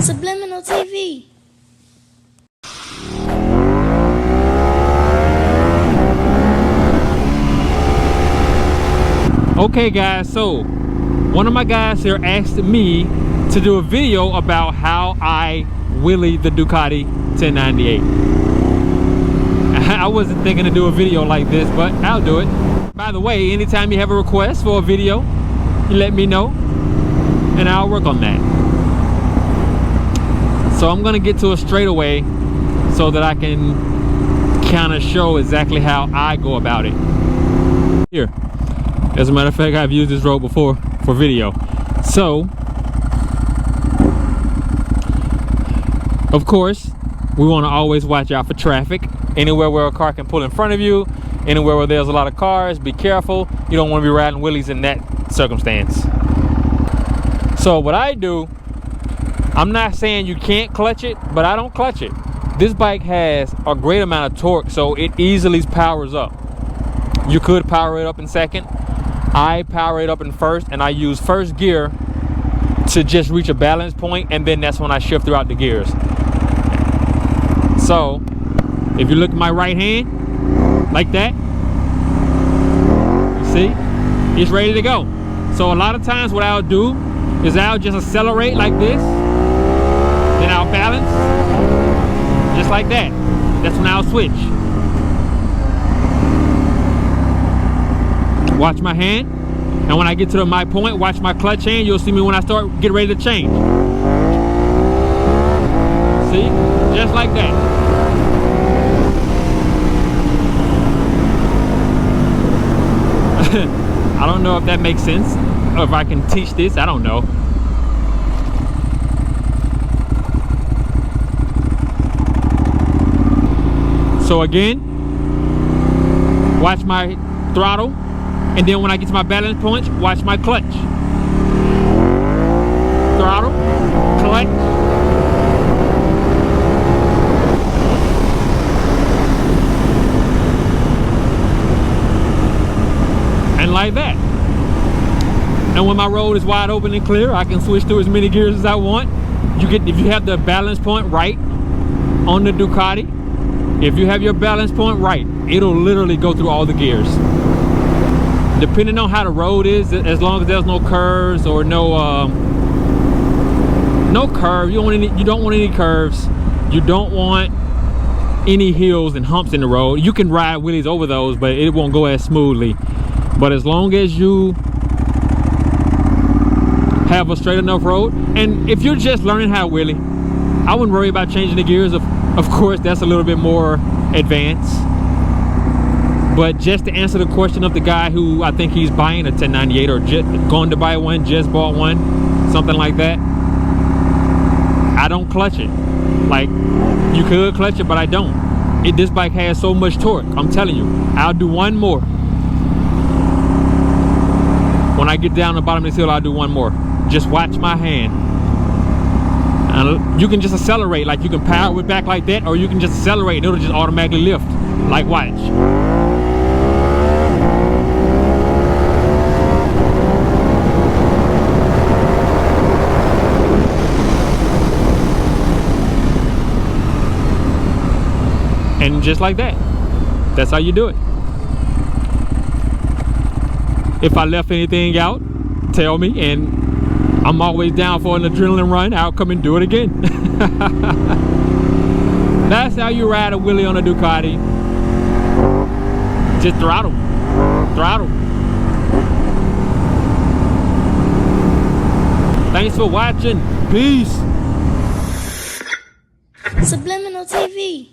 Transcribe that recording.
Subliminal TV. Okay guys, so one of my guys here asked me to do a video about how I wheelie the Ducati 1098. I wasn't thinking to do a video like this, but I'll do it. By the way, anytime you have a request for a video, you let me know and I'll work on that. So I'm gonna get to it straight away so that I can kind of show exactly how I go about it. Here, as a matter of fact, I've used this road before for video. So, of course, we want to always watch out for traffic. Anywhere where a car can pull in front of you, anywhere where there's a lot of cars, be careful. You don't want to be riding wheelies in that circumstance. So what I do, I'm not saying you can't clutch it, but I don't clutch it. This bike has a great amount of torque, so it easily powers up. You could power it up in second. I power it up in first, and I use first gear to just reach a balance point, and then that's when I shift throughout the gears. So if you look at my right hand like that, you see it's ready to go. So a lot of times what I'll do is I'll just accelerate like this, then I'll balance just like that. That's when I'll switch. Watch my hand, and when I get to my point, watch my clutch hand. You'll see me when I start get ready to change. See, just like that. I don't know if that makes sense, or if I can teach this, I don't know. So again, watch my throttle, and then when I get to my balance point, watch my clutch. Throttle, clutch. And like that. And when my road is wide open and clear, I can switch through as many gears as I want. If you have the balance point right on the Ducati, if you have your balance point right, it'll literally go through all the gears. Depending on how the road is, as long as there's no curves or no curve, you don't want any curves. You don't want any hills and humps in the road. You can ride wheelies over those, but it won't go as smoothly. But as long as you have a straight enough road, and if you're just learning how to wheelie, I wouldn't worry about changing the gears. Of course, that's a little bit more advanced. But just to answer the question of the guy who I think he's buying a 1098 or just going to buy one, just bought one, something like that, I don't clutch it. Like, you could clutch it, but I don't. This bike has so much torque. I'm telling you, I'll do one more. When I get down the bottom of this hill, I'll do one more. Just watch my hand. And you can just accelerate, like you can power it back like that, or you can just accelerate and it'll just automatically lift. Like, watch. And just like that. That's how you do it. If I left anything out, tell me, and I'm always down for an adrenaline run. I'll come and do it again. That's how you ride a wheelie on a Ducati. Just throttle. Throttle. Thanks for watching. Peace. Subliminal TV.